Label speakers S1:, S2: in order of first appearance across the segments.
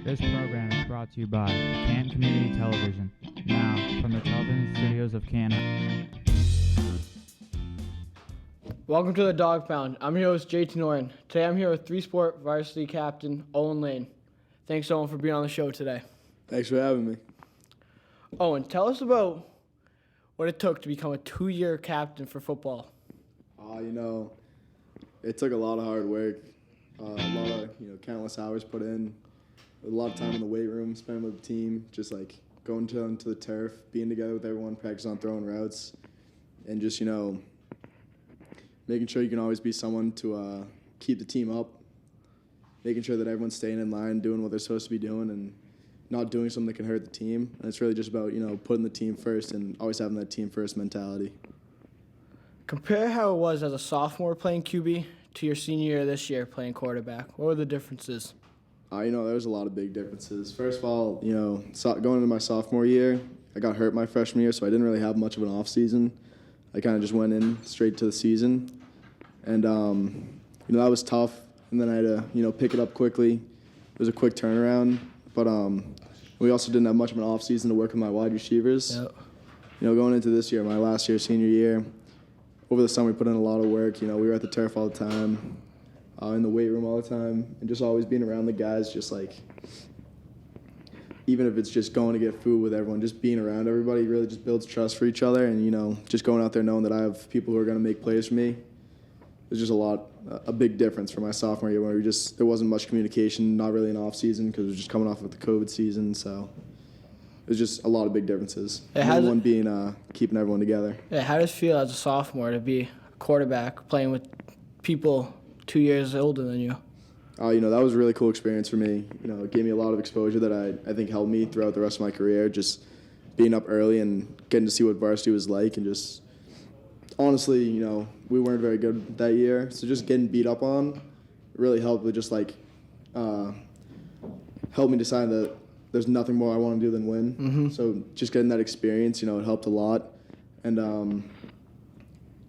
S1: This program is brought to you by Canton Community Television. Now, from the television studios of Canton.
S2: Welcome to the Dog Pound. I'm your host, JT Norton. Today I'm here with three-sport varsity captain Owen Lane. Thanks, Owen, for being on the show today.
S3: Thanks for having me.
S2: Owen, tell us about what it took to become a 2-year captain for football.
S3: It took a lot of hard work, a lot of, countless hours put in, a lot of time in the weight room, spending with the team, just like going to the turf, being together with everyone, practice on throwing routes, and just, making sure you can always be someone to keep the team up, making sure that everyone's staying in line, doing what they're supposed to be doing, and not doing something that can hurt the team. And it's really just about, putting the team first and always having that team first mentality.
S2: Compare how it was as a sophomore playing QB to your senior year this year playing quarterback. What were the differences?
S3: There was a lot of big differences. First of all, going into my sophomore year, I got hurt my freshman year, so I didn't really have much of an off season. I kind of just went in straight to the season. And, that was tough. And then I had to, pick it up quickly. It was a quick turnaround. But we also didn't have much of an off season to work with my wide receivers.
S2: Yep.
S3: Going into this year, my last year, senior year, over the summer we put in a lot of work. We were at the turf all the time, in the weight room all the time, and just always being around the guys, just like, even if it's just going to get food with everyone, just being around everybody really just builds trust for each other. And, just going out there knowing that I have people who are going to make plays for me. It was just a big difference for my sophomore year where there wasn't much communication, not really an off season because it was just coming off of the COVID season. So it was just a lot of big differences. One being keeping everyone together.
S2: Yeah, how does it feel as a sophomore to be a quarterback playing with people 2 years older than you?
S3: That was a really cool experience for me. It gave me a lot of exposure that I think helped me throughout the rest of my career, just being up early and getting to see what varsity was like. And just honestly, we weren't very good that year. So just getting beat up on really helped with just helped me decide that there's nothing more I want to do than win. Mm-hmm. So just getting that experience, it helped a lot. And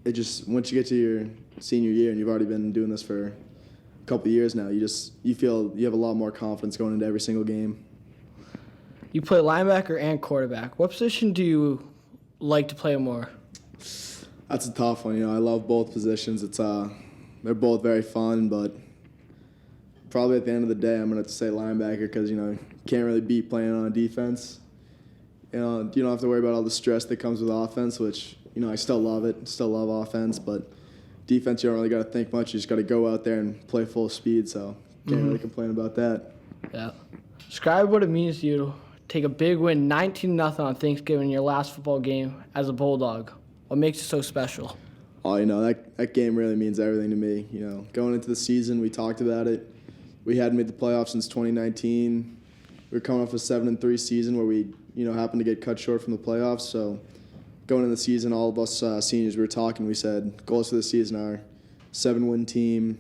S3: it just, once you get to your senior year and you've already been doing this for a couple of years now, you feel you have a lot more confidence going into every single game.
S2: You play linebacker and quarterback. What position do you like to play more?
S3: That's a tough one. I love both positions. It's they're both very fun, but probably at the end of the day, I'm gonna have to say linebacker because you can't really beat playing on a defense. You don't have to worry about all the stress that comes with offense, which I still love it. Still love offense, but defense you don't really got to think much. You just got to go out there and play full speed. So can't really complain about that.
S2: Yeah. Describe what it means to you to take a big win, 19-0 on Thanksgiving in your last football game as a Bulldog. What makes it so special?
S3: That game really means everything to me. Going into the season, we talked about it. We hadn't made the playoffs since 2019. We were coming off a 7-3 season where we, happened to get cut short from the playoffs. So going into the season, all of us seniors, we were talking. We said goals for the season are 7-win team,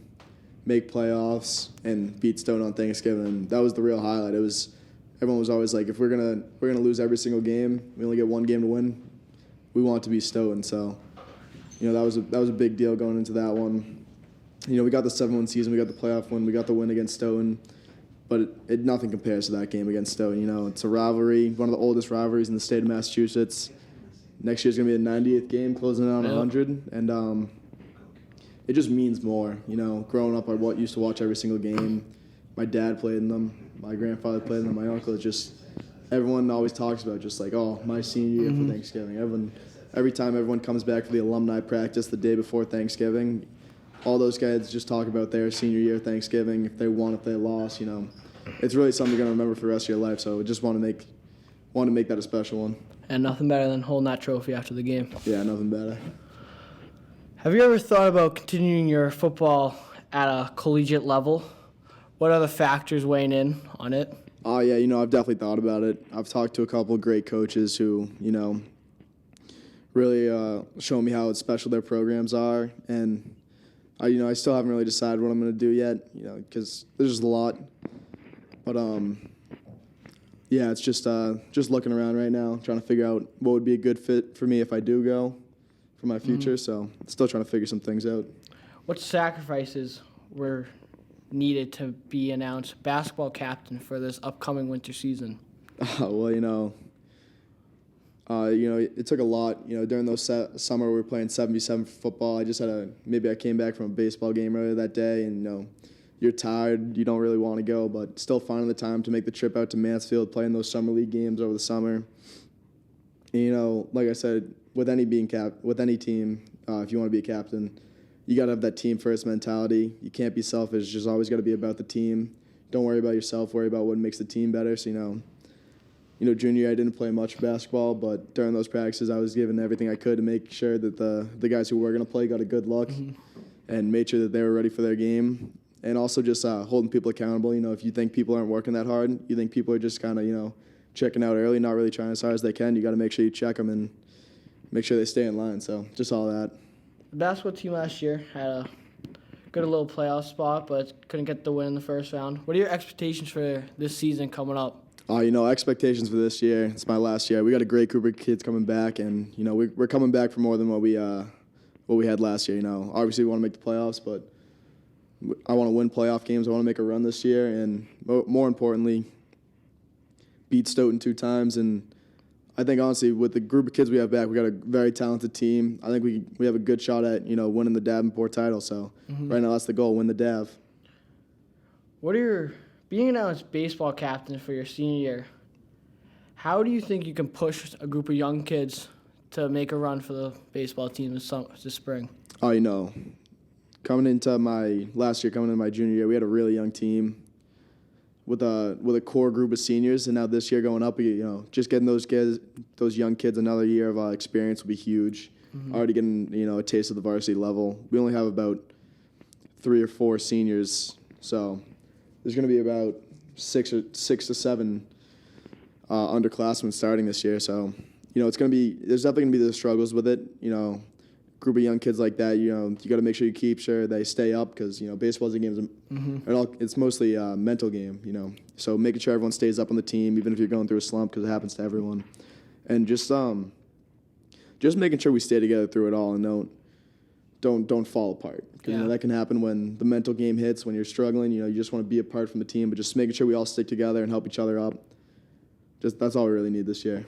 S3: make playoffs, and beat Stone on Thanksgiving. And that was the real highlight. Everyone was always like, if we're gonna lose every single game, we only get one game to win. We want to be Stone. So, that was a big deal going into that one. We got the 7-win season, we got the playoff win, we got the win against Stoughton, but nothing compares to that game against Stoughton. It's a rivalry, one of the oldest rivalries in the state of Massachusetts. Next year's going to be the 90th game, closing in on 100, and it just means more. Growing up, I used to watch every single game. My dad played in them, my grandfather played in them, my uncle. It's just, everyone always talks about just like, my senior year for Thanksgiving. Every time everyone comes back for the alumni practice the day before Thanksgiving, all those guys just talk about their senior year Thanksgiving, if they won, if they lost. It's really something you're going to remember for the rest of your life. So I just want to make that a special one.
S2: And nothing better than holding that trophy after the game.
S3: Yeah, nothing better.
S2: Have you ever thought about continuing your football at a collegiate level? What other factors weighing in on it?
S3: Yeah, I've definitely thought about it. I've talked to a couple of great coaches who, really show me how special their programs are. And, I still haven't really decided what I'm going to do yet, because there's just a lot. But, yeah, it's just looking around right now, trying to figure out what would be a good fit for me if I do go for my future. So still trying to figure some things out.
S2: What sacrifices were needed to be announced basketball captain for this upcoming winter season?
S3: Well, it took a lot. During those summer we were playing 7v7 for football. I came back from a baseball game earlier that day, and you're tired. You don't really want to go, but still finding the time to make the trip out to Mansfield, playing those summer league games over the summer. And, like I said, with any team, if you want to be a captain, you got to have that team first mentality. You can't be selfish. Just always got to be about the team. Don't worry about yourself. Worry about what makes the team better. So, junior year I didn't play much basketball, but during those practices I was giving everything I could to make sure that the guys who were going to play got a good look and made sure that they were ready for their game. And also just holding people accountable. If you think people aren't working that hard, you think people are just kind of, checking out early, not really trying as hard as they can, you got to make sure you check them and make sure they stay in line. So just all that.
S2: The basketball team last year had a good little playoff spot, but couldn't get the win in the first round. What are your expectations for this season coming up?
S3: Expectations for this year. It's my last year. We got a great group of kids coming back, and we're coming back for more than what we had last year. Obviously we want to make the playoffs, but I want to win playoff games. I want to make a run this year, and more importantly, beat Stoughton 2 times. And I think honestly, with the group of kids we have back, we got a very talented team. I think we have a good shot at winning the Davenport title. So right now that's the goal: win the Dav.
S2: What are your being announced baseball captain for your senior year? How do you think you can push a group of young kids to make a run for the baseball team this spring? Coming into my junior year, we had a really young team with a core group of seniors, and now this year going up, just getting those young kids another year of experience will be huge. Already getting a taste of the varsity level. We only have about 3 or 4 seniors, so there's going to be about 6 to 7 underclassmen starting this year. So there's definitely going to be the struggles with it. Group of young kids like that, you got to make sure you keep sure they stay up, because baseball is a game. It's mostly a mental game. So making sure everyone stays up on the team, even if you're going through a slump, because it happens to everyone, and just making sure we stay together through it all and don't fall apart, because that can happen when the mental game hits, when you're struggling. You just want to be apart from the team, but just making sure we all stick together and help each other up. That's all we really need this year.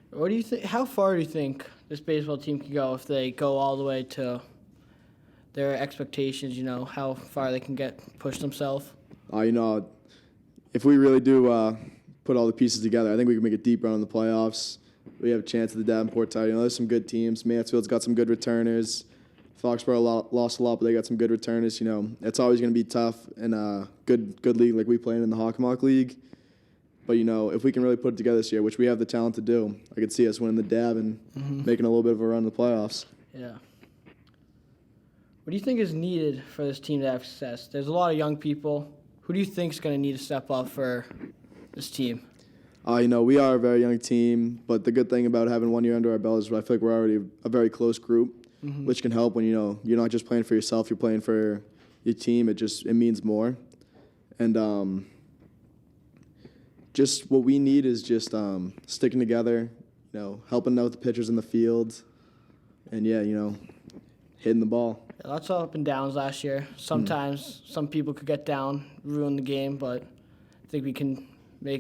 S2: What do you think? How far do you think this baseball team can go if they go all the way to their expectations? How far they can push themselves?
S3: If we really do put all the pieces together, I think we can make a deep run in the playoffs. We have a chance at the Davenport title. There's some good teams. Mansfield's got some good returners. Foxborough lost a lot, but they got some good returners. It's always going to be tough in a good league like we play in the Hockomock League. But, if we can really put it together this year, which we have the talent to do, I could see us winning the Dav and making a little bit of a run in the playoffs.
S2: Yeah. What do you think is needed for this team to have success? There's a lot of young people. Who do you think is going to need to step up for this team?
S3: We are a very young team, but the good thing about having 1 year under our belt is I feel like we're already a very close group, which can help when, you're not just playing for yourself, you're playing for your team. It means more. And just what we need is just sticking together, helping out the pitchers in the field, and hitting the ball.
S2: Lots of up and downs last year. Sometimes some people could get down, ruin the game, but I think we can do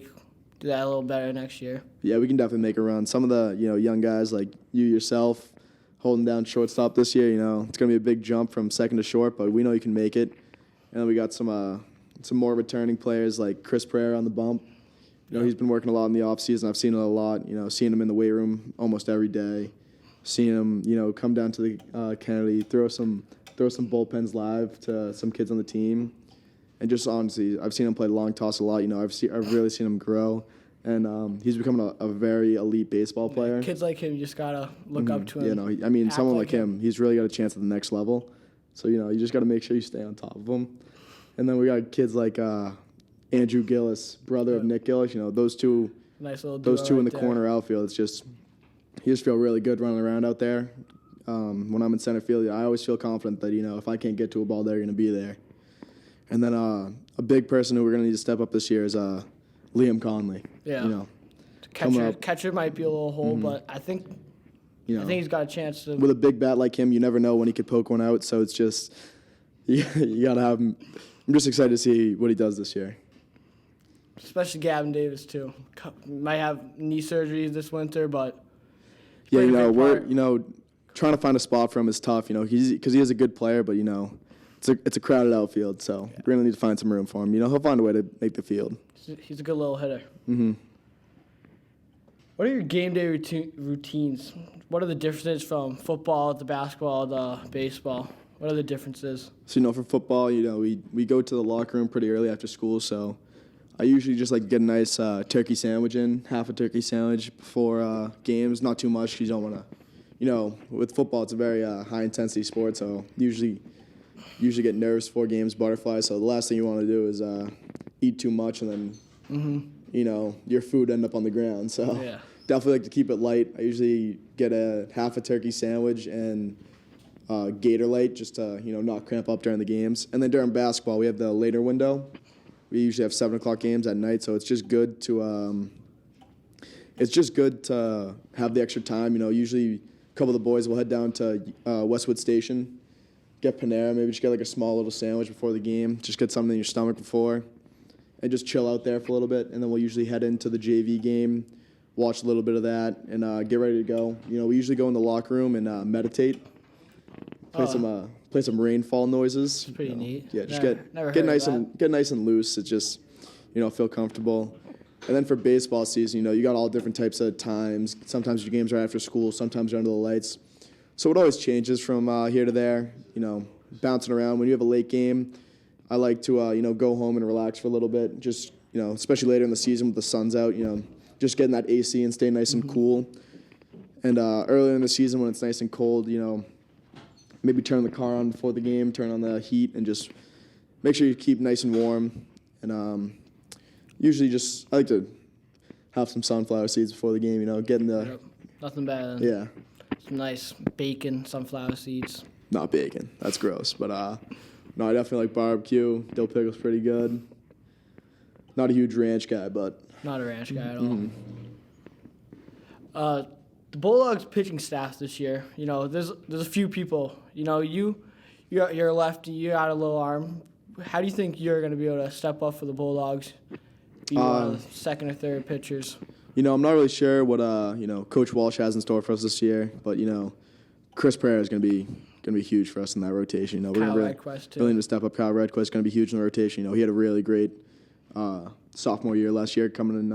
S2: that a little better next year. Yeah, we can definitely make a run. Some of the young guys like you yourself holding down shortstop this year, it's going to be a big jump from second to short, but we know you can make it. And then we got some more returning players like Chris Pereira on the bump. He's been working a lot in the offseason. I've seen it a lot, seeing him in the weight room almost every day, seeing him, come down to the Kennedy, throw some bullpens live to some kids on the team. And just honestly, I've seen him play long toss a lot. I've really seen him grow, and he's becoming a very elite baseball player. Kids like him, you just got to look up to him.
S3: Someone like him, he's really got a chance at the next level. So, you just got to make sure you stay on top of him. And then we got kids like Andrew Gillis, brother of Nick Gillis, those two
S2: nice little
S3: those two in the
S2: there.
S3: corner outfield. You just feel really good running around out there. When I'm in center field, I always feel confident that, if I can't get to a ball, they're going to be there. And then a big person who we're going to need to step up this year is Liam Conley.
S2: Yeah. Catcher might be a little hole, but I think he's got a chance to.
S3: With a big bat like him, you never know when he could poke one out. So it's just you got to have him I'm just excited to see what he does this year.
S2: Especially Gavin Davis too. Might have knee surgery this winter, but
S3: Yeah,
S2: played a big
S3: we're
S2: part.
S3: trying to find a spot for him is tough. Because he is a good player, but it's a crowded outfield, so we're gonna need to find some room for him. He'll find a way to make the field.
S2: He's a good little hitter.
S3: Mm-hmm.
S2: What are your game day routines? What are the differences from football to basketball to baseball? What are the differences?
S3: So for football, we go to the locker room pretty early after school, so I usually just like get a nice turkey sandwich in, half a turkey sandwich before games. Not too much because you don't want to, with football it's a very high intensity sport, so usually get nervous before games, butterflies. So the last thing you want to do is eat too much and then your food end up on the ground. So definitely like to keep it light. I usually get a half a turkey sandwich and Gator Light just to not cramp up during the games. And then during basketball we have the later window. We usually have 7 o'clock games at night, so it's just good to have the extra time. Usually a couple of the boys will head down to Westwood Station, get Panera, maybe just get like a small little sandwich before the game, just get something in your stomach before, and just chill out there for a little bit. And then we'll usually head into the JV game, watch a little bit of that, and get ready to go. We usually go in the locker room and meditate, play some rainfall noises.
S2: It's pretty neat.
S3: Yeah, just
S2: never
S3: get
S2: heard of
S3: get nice and loose. It just feel comfortable. And then for baseball season, you got all different types of times. Sometimes your games are after school, sometimes you're under the lights. So it always changes from here to there, bouncing around. When you have a late game, I like to, go home and relax for a little bit. Just, especially later in the season with the sun's out, just getting that AC and staying nice and cool. And earlier in the season when it's nice and cold, maybe turn the car on before the game, turn on the heat, and just make sure you keep nice and warm. And usually I like to have some sunflower seeds before the game, getting the...
S2: Nothing bad.
S3: Yeah.
S2: Some nice bacon, sunflower seeds.
S3: Not bacon. That's gross. But, no, I definitely like barbecue. Dill pickle's pretty good. Not a huge ranch guy, but...
S2: Not a ranch guy at all. The Bulldogs pitching staff this year, there's a few people. You're a lefty, you got a little arm. How do you think you're going to be able to step up for the Bulldogs? Be one of the second or third pitchers?
S3: I'm not really sure what Coach Walsh has in store for us this year, but Chris Pereira is going to be huge for us in that rotation. We're
S2: Kyle
S3: really need to step up. Kyle Redquist is going to be huge in the rotation. He had a really great sophomore year last year, coming in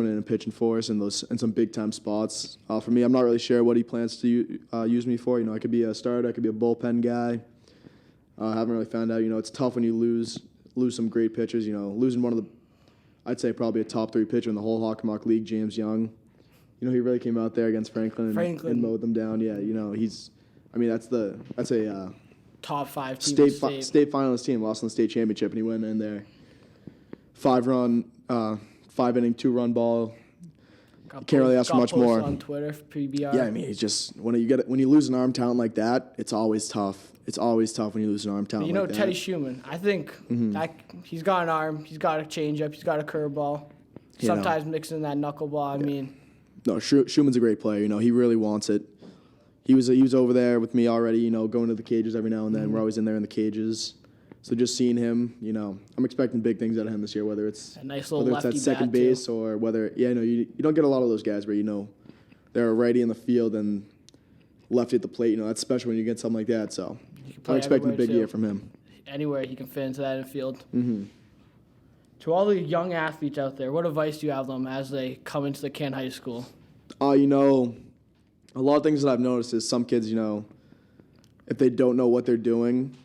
S3: and pitching for us in some big time spots. For me, I'm not really sure what he plans to use me for. I could be a starter, I could be a bullpen guy. I haven't really found out. It's tough when you lose some great pitchers. Losing one of the, I'd say probably a top 3 pitcher in the whole Hockomock League, James Young. He really came out there against Franklin and mowed them down. Yeah, that's a
S2: top 5 team
S3: state finalist team, lost in the state championship, and he went in there 5-inning, 2-run ball. Can't really ask for much more.
S2: On Twitter for PBR.
S3: Yeah, he's just when you lose an arm talent like that, it's always tough. It's always tough when you lose an arm talent like that.
S2: Teddy Schumann, I think that he's got an arm, he's got a changeup, he's got a curveball. Sometimes mixing that knuckleball.
S3: No, Schumann's a great player. He really wants it. He was over there with me already. Going to the cages every now and then. We're always in there in the cages. So just seeing him, I'm expecting big things out of him this year. Whether it's
S2: a nice little
S3: at second base
S2: too.
S3: Or whether you don't get a lot of those guys where they're a righty in the field and lefty at the plate. That's special when you get something like that. So I'm expecting a big year from him.
S2: Anywhere he can fit into that infield.
S3: Mm-hmm.
S2: To all the young athletes out there, what advice do you have them as they come into the Kent High School?
S3: A lot of things that I've noticed is some kids, if they don't know what they're doing,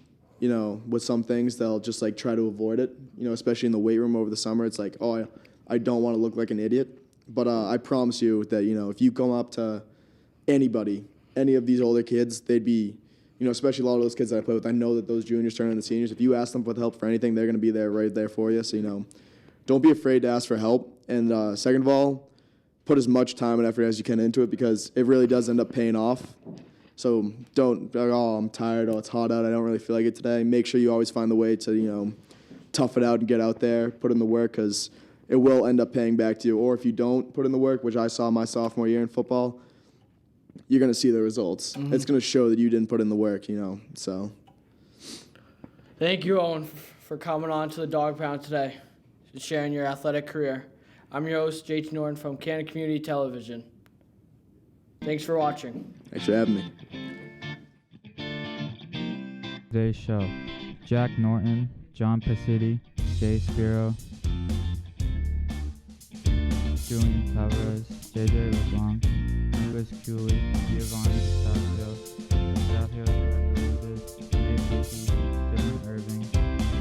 S3: with some things, they'll just try to avoid it. Especially in the weight room over the summer, it's like, oh, I don't want to look like an idiot. But I promise you that if you come up to any of these older kids, they'd be, especially a lot of those kids that I play with. I know that those juniors turn into seniors. If you ask them for help for anything, they're going to be there right there for you. So don't be afraid to ask for help. And second of all, put as much time and effort as you can into it because it really does end up paying off. So don't be like, oh, I'm tired, oh, it's hot out, I don't really feel like it today. Make sure you always find the way to, tough it out and get out there, put in the work because it will end up paying back to you. Or if you don't put in the work, which I saw my sophomore year in football, you're going to see the results. Mm-hmm. It's going to show that you didn't put in the work, so.
S2: Thank you, Owen, for coming on to the Dog Pound today and sharing your athletic career. I'm your host, JT Norton from Canada Community Television. Thanks for watching.
S3: Thanks for having me.
S1: Today's show: Jack Norton, John Pacitti, Jay Spiro, Julian Tavares, JJ LeBlanc, Nicholas Cooley, Giovanni Distasio, Dave Hickey, Dylan Irving,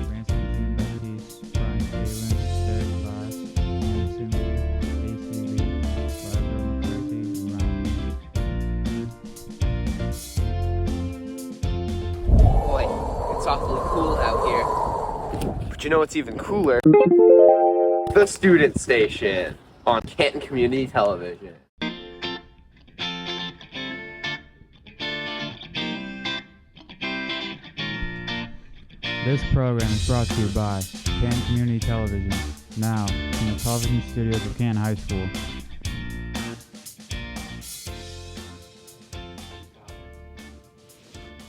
S1: Branson Jean-Baptiste, Brian Kalin, Derek Glass, Anderson Lee, AC Lee, Lazar McCarthy, and Ryan.
S4: Boy, it's awfully cool out here. But you know what's even cooler? The Student Station on Canton Community Television.
S1: This program is brought to you by Canton Community Television, now from the television studios of Canton High School.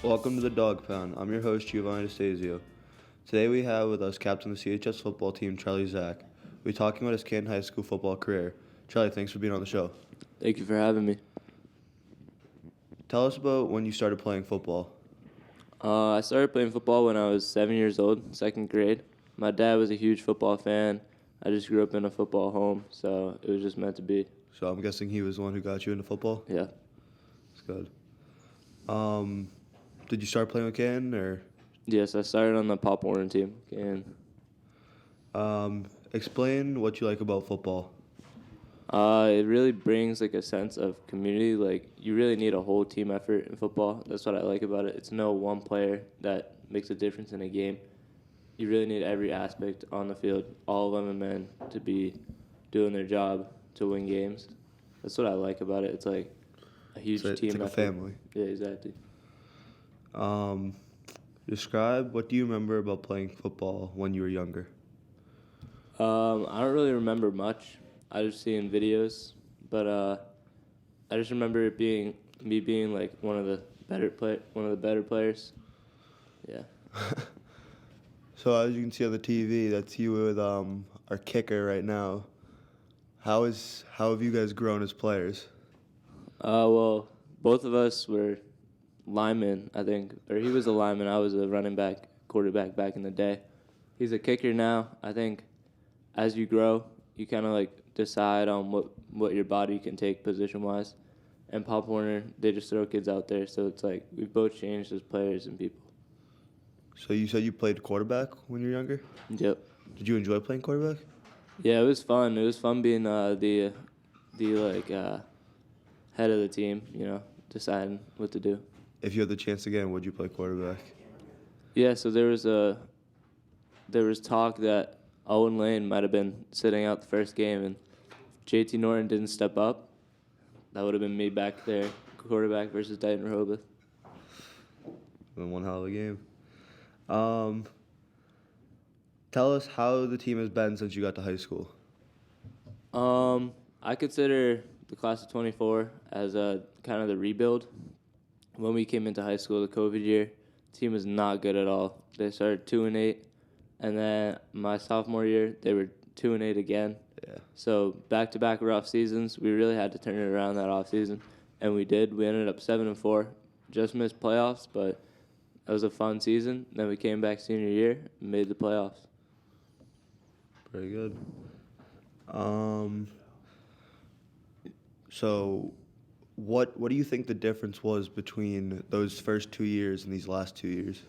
S5: Welcome to the Dog Pound. I'm your host, Giovanni Distasio. Today we have with us captain of the CHS football team, Charlie Zach. We'll be talking about his Canton High School football career. Charlie, thanks for being on the show.
S6: Thank you for having me.
S5: Tell us about when you started playing football.
S6: I started playing football when I was 7 years old, second grade. My dad was a huge football fan. I just grew up in a football home, so it was just meant to be.
S5: So I'm guessing he was the one who got you into football?
S6: Yeah.
S5: That's good. Did you start playing with Canton, or?
S6: Yes, I started on the Pop Warren team. And
S5: explain what you like about football.
S6: it really brings like a sense of community. Like you really need a whole team effort in football. That's what I like about it. It's no one player that makes a difference in a game. You really need every aspect on the field, all 11 men, to be doing their job to win games. That's what I like about it. It's like a huge team
S5: It's like
S6: effort.
S5: a family.
S6: Yeah, exactly.
S5: Describe what do you remember about playing football when you were younger?
S6: I don't really remember much. I just seen videos, but I just remember it being me being like one of the better players. Yeah.
S5: So as you can see on the TV, that's you with our kicker right now. How have you guys grown as players?
S6: Well, both of us were linemen, I think, or he was a lineman. I was a running back, quarterback back in the day. He's a kicker now. I think as you grow, you kind of like decide on what your body can take position-wise. And Pop Warner, they just throw kids out there. So it's like we've both changed as players and people.
S5: So you said you played quarterback when you were younger?
S6: Yep.
S5: Did you enjoy playing quarterback?
S6: Yeah, it was fun. It was fun being the head of the team, deciding what to do.
S5: If you had the chance again, would you play quarterback?
S6: Yeah, so there was talk that Owen Lane might have been sitting out the first game, and JT Norton didn't step up. That would have been me back there, quarterback versus Dighton Rehoboth.
S5: Been one hell of a game. Tell us how the team has been since you got to high school.
S6: I consider the class of 24 as a kind of the rebuild. When we came into high school, the COVID year, the team was not good at all. They started 2-8, and then my sophomore year, they were 2-8 again.
S5: Yeah.
S6: So back-to-back rough seasons. We really had to turn it around that off season, and we did. We ended up 7-4, just missed playoffs, but it was a fun season. Then we came back senior year and made the playoffs.
S5: Very good. So what do you think the difference was between those first 2 years and these last 2 years?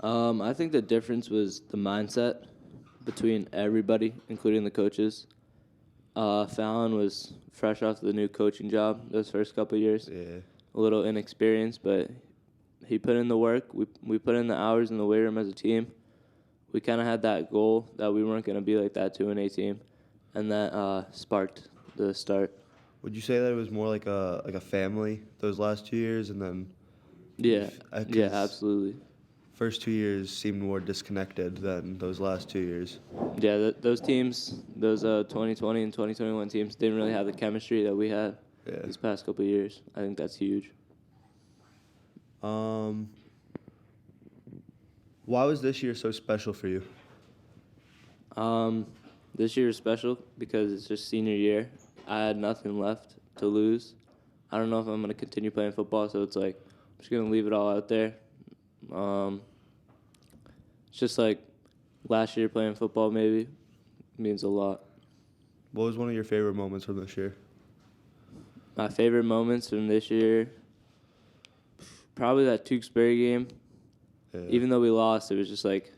S6: I think the difference was the mindset between everybody, including the coaches. Fallon was fresh off the new coaching job those first couple of years.
S5: Yeah.
S6: A little inexperienced, but he put in the work. We put in the hours in the weight room as a team. We kind of had that goal that we weren't going to be like that 2-8 team, and that sparked the start.
S5: Would you say that it was more like a family those last 2 years, and then
S6: Yeah,
S5: 'cause
S6: yeah, absolutely.
S5: first 2 years seemed more disconnected than those last 2 years?
S6: Yeah, those teams, those 2020 and 2021 teams, didn't really have the chemistry that we had
S5: Yeah.
S6: these past couple of years. I think that's huge.
S5: Why was this year so special for you?
S6: This year is special because it's just senior year. I had nothing left to lose. I don't know if I'm going to continue playing football, so it's like I'm just going to leave it all out there. It's just like last year playing football maybe means a lot.
S5: What was one of your favorite moments from this year?
S6: My favorite moments from this year, probably that Tewksbury game.
S5: Yeah.
S6: Even though we lost, it was just like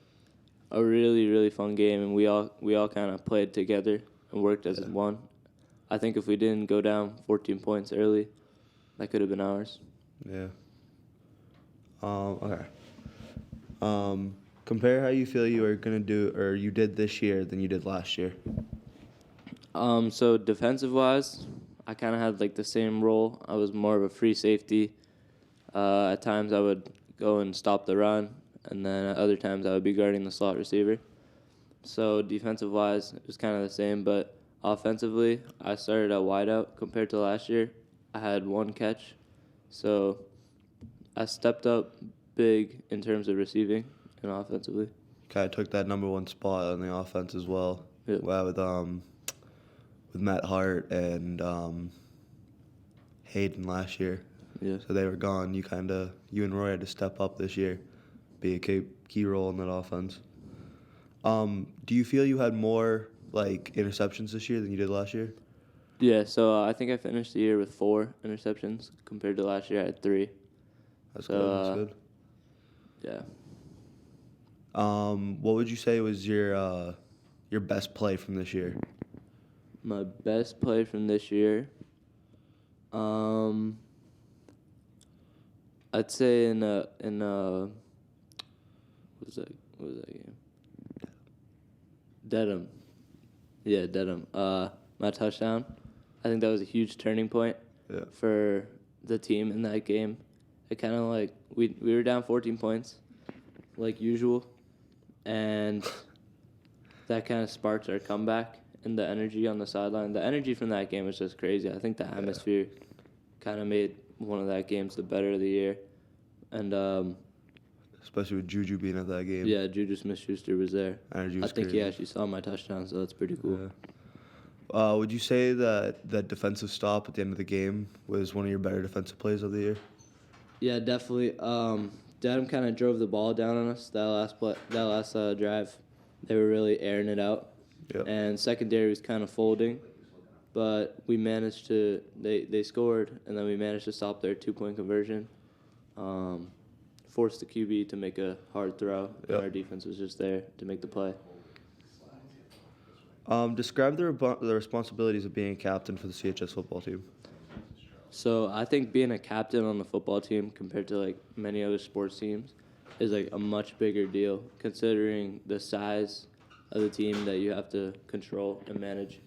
S6: a really, really fun game, and we all kind of played together and worked as one. I think if we didn't go down 14 points early, that could have been ours.
S5: Yeah. Okay. Compare how you feel you are gonna do, or you did this year than you did last year.
S6: So defensive-wise, I kind of had like the same role. I was more of a free safety. At times I would go and stop the run, and then at other times I would be guarding the slot receiver. So defensive-wise, it was kind of the same, but offensively, I started at wideout compared to last year. I had one catch, so I stepped up big in terms of receiving and offensively.
S5: Kind of took that number one spot on the offense as well.
S6: Yeah.
S5: Wow, with Matt Hart and Hayden last year.
S6: Yeah.
S5: So they were gone. You and Roy had to step up this year, be a key role in that offense. Do you feel you had more like interceptions this year than you did last year?
S6: Yeah, so I think I finished the year with 4 interceptions compared to last year I had 3.
S5: That's
S6: So,
S5: good. That's good.
S6: Yeah.
S5: What would you say was your best play from this year?
S6: My best play from this year, I'd say in what was that game? Dedham. Yeah, Dedham. My touchdown. I think that was a huge turning point for the team in that game. It kind of like we were down 14 points, like usual, and that kind of sparked our comeback and the energy on the sideline. The energy from that game was just crazy. I think the atmosphere kind of made one of that games the better of the year, and
S5: especially with Juju being at that game.
S6: yeah, Juju Smith-Schuster was there.
S5: Energy was
S6: I think
S5: crazy.
S6: he actually saw my touchdown, so that's pretty cool.
S5: Yeah. Would you say that defensive stop at the end of the game was one of your better defensive plays of the year?
S6: Yeah, definitely. Dedham kind of drove the ball down on us that last drive. They were really airing it out, and secondary was kind of folding, but we managed to. They scored, and then we managed to stop their 2-point conversion. Forced the QB to make a hard throw, and our defense was just there to make the play.
S5: Describe the responsibilities of being a captain for the CHS football team.
S6: So I think being a captain on the football team compared to like many other sports teams is like a much bigger deal considering the size of the team that you have to control and manage.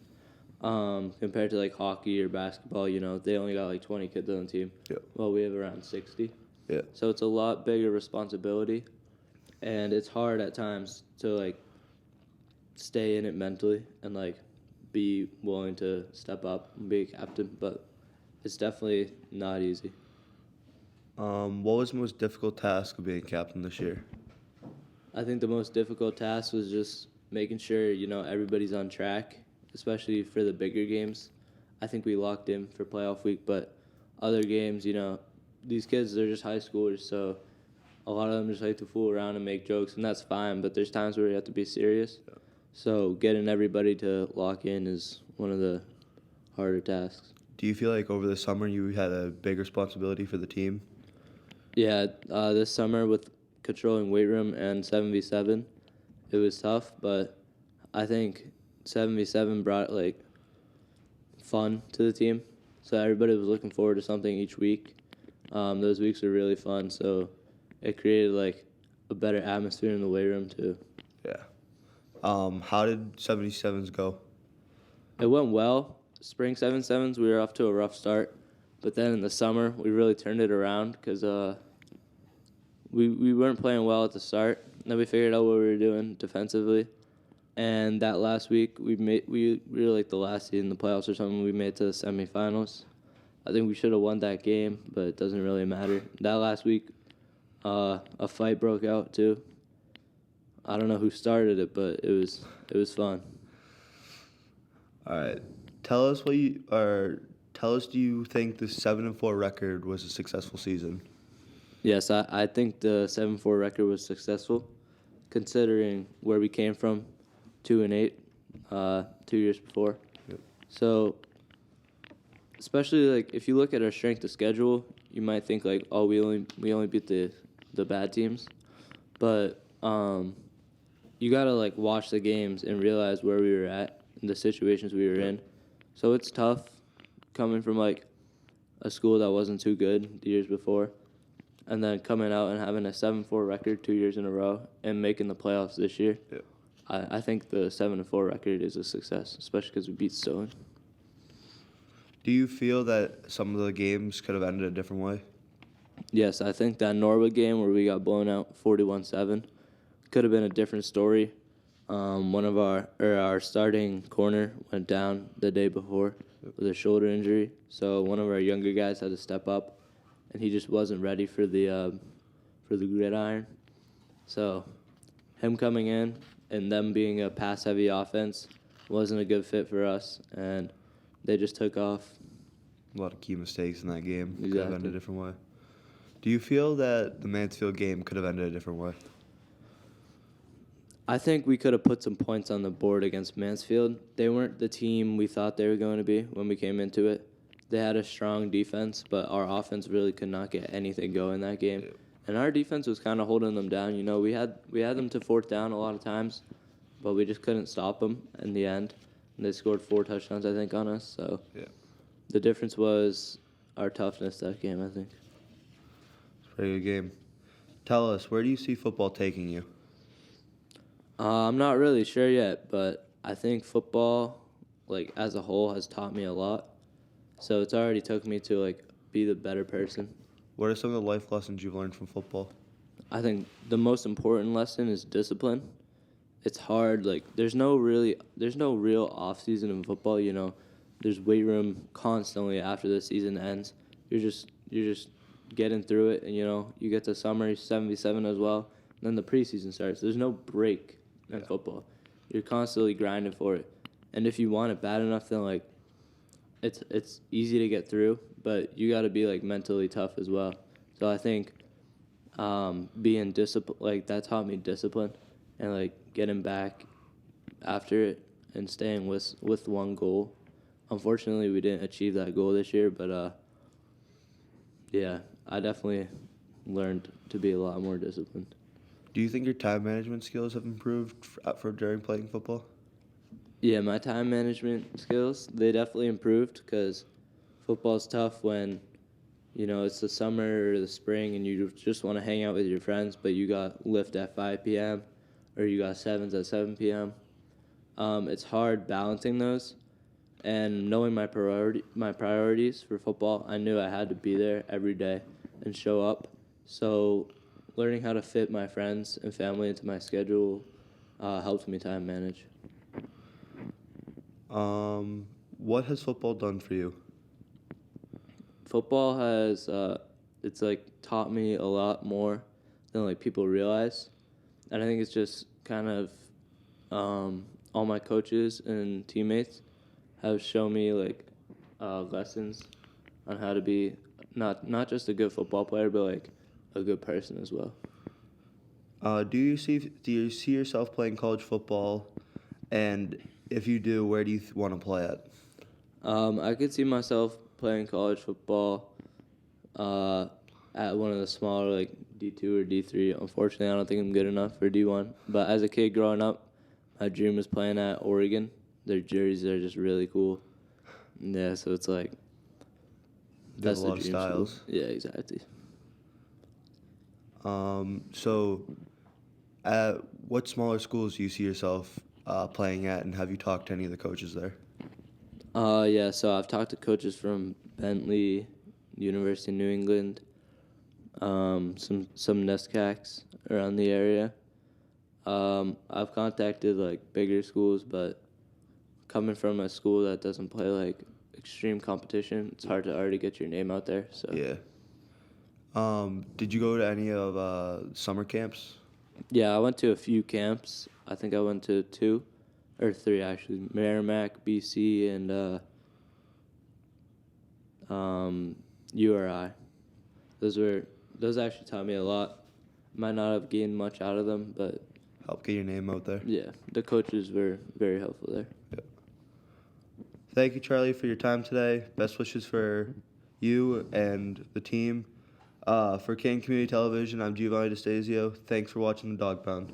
S6: Compared to like hockey or basketball, they only got like 20 kids on the team.
S5: Yeah.
S6: Well, we have around 60.
S5: Yeah.
S6: So it's a lot bigger responsibility, and it's hard at times to like stay in it mentally and like be willing to step up and be a captain, but it's definitely not easy.
S5: What was the most difficult task of being captain this year?
S6: I think the most difficult task was just making sure, everybody's on track, especially for the bigger games. I think we locked in for playoff week, but other games, these kids, they're just high schoolers, so a lot of them just like to fool around and make jokes, and that's fine, but there's times where you have to be serious. Yeah. So getting everybody to lock in is one of the harder tasks.
S5: Do you feel like over the summer you had a big responsibility for the team?
S6: Yeah, this summer with controlling weight room and 7v7, it was tough, but I think 7v7 brought like fun to the team. So everybody was looking forward to something each week. Those weeks were really fun, so it created like a better atmosphere in the weight room too.
S5: Yeah. How did 77s go?
S6: It went well. Spring 7-7s, we were off to a rough start. But then in the summer, we really turned it around because we weren't playing well at the start. Then we figured out what we were doing defensively. And that last week, we were like the last seed in the playoffs or something. We made it to the semifinals. I think we should have won that game, but it doesn't really matter. That last week, a fight broke out too. I don't know who started it, but it was fun.
S5: All right. Tell us do you think the 7-4 record was a successful season?
S6: Yes, I think the 7-4 record was successful, considering where we came from, 2-8, 2 years before.
S5: Yep.
S6: So, especially like if you look at our strength of schedule, you might think like, oh, we only beat the bad teams, but you gotta like watch the games and realize where we were at and the situations we were in. So it's tough coming from like a school that wasn't too good the years before, and then coming out and having a 7-4 record 2 years in a row and making the playoffs this year.
S5: Yeah.
S6: I think the 7-4 record is a success, especially because we beat Stone.
S5: Do you feel that some of the games could have ended a different way?
S6: Yes, I think that Norwood game where we got blown out 41-7 could have been a different story. One of our starting corner went down the day before with a shoulder injury, so one of our younger guys had to step up, and he just wasn't ready for the gridiron. So him coming in and them being a pass-heavy offense wasn't a good fit for us, and they just took off.
S5: A lot of key mistakes in that game.
S6: Exactly.
S5: Could have ended a different way. Do you feel that the Mansfield game could have ended a different way?
S6: I think we could have put some points on the board against Mansfield. They weren't the team we thought they were going to be when we came into it. They had a strong defense, but our offense really could not get anything going that game.
S5: Yeah.
S6: And our defense was kind of holding them down. You know, we had them to fourth down a lot of times, but we just couldn't stop them in the end. And they scored 4 touchdowns, I think, on us. So
S5: Yeah.
S6: the difference was our toughness that game, I think.
S5: It's a pretty good game. Tell us, where do you see football taking you?
S6: I'm not really sure yet, but I think football, like, as a whole, has taught me a lot. So it's already took me to, like, be the better person.
S5: What are some of the life lessons you've learned from football?
S6: I think the most important lesson is discipline. It's hard. Like, there's no real off season in football. You know, there's weight room constantly after the season ends. You're just getting through it, and you know you get to summer 77 as well. And then the preseason starts. There's no break in football. You're constantly grinding for it, and if you want it bad enough, then like it's easy to get through. But you got to be like mentally tough as well. So I think being disciplined, like that taught me discipline, and like getting back after it and staying with one goal. Unfortunately, we didn't achieve that goal this year, but yeah, I definitely learned to be a lot more disciplined.
S5: Do you think your time management skills have improved for during playing football?
S6: Yeah, my time management skills, they definitely improved because football's tough when, you know, it's the summer or the spring and you just want to hang out with your friends, but you got lift at 5 p.m. or you got sevens at 7 p.m. It's hard balancing those, and knowing my priorities for football, I knew I had to be there every day and show up. So learning how to fit my friends and family into my schedule helped me time manage.
S5: What has football done for you?
S6: Football has it's like taught me a lot more than like people realize, and I think it's just kind of all my coaches and teammates have shown me like lessons on how to be not just a good football player, but like a good person as well.
S5: Do you see yourself playing college football, and if you do, where do you want to play at?
S6: I could see myself playing college football at one of the smaller, like D2 or D3. Unfortunately, I don't think I'm good enough for D1. But as a kid growing up, my dream was playing at Oregon. Their jerseys are just really cool. Yeah, so it's like
S5: There's
S6: that's
S5: a
S6: the
S5: lot of
S6: dream
S5: styles.
S6: school. Yeah, exactly.
S5: So, what smaller schools do you see yourself playing at, and have you talked to any of the coaches there?
S6: Yeah, so I've talked to coaches from Bentley, University of New England, some NESCACs around the area. I've contacted like bigger schools, but coming from a school that doesn't play like extreme competition, it's hard to already get your name out there. So
S5: Yeah. Did you go to any of summer camps?
S6: Yeah, I went to a few camps. I think I went to 2 or 3 actually. Merrimack, BC, and URI. Those actually taught me a lot. Might not have gained much out of them, but
S5: Help get your name out there.
S6: yeah, the coaches were very helpful there.
S5: Thank you, Charlie, for your time today. Best wishes for you and the team. For Canton Community Television, I'm Giovanni Distasio. Thanks for watching the Dog Pound.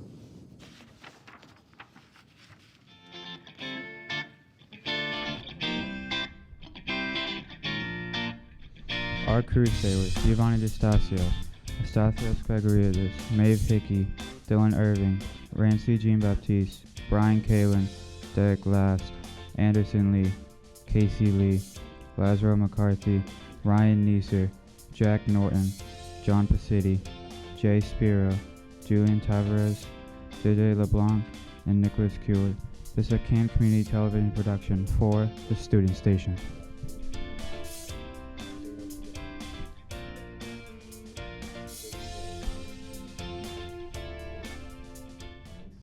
S1: Our crew today was Giovanni Distasio, Estacios Gregoriadis, Maeve Hickey, Dylan Irving, Ramsey Jean-Baptiste, Brian Kalin, Derek Last, Anderson Lee, Casey Lee, Lazaro McCarthy, Ryan Neeser, Jack Norton, John Pacitti, Jay Spiro, Julian Tavares, JJ LeBlanc, and Nicholas Kuehl. This is a Canton Community Television production for the Student Station.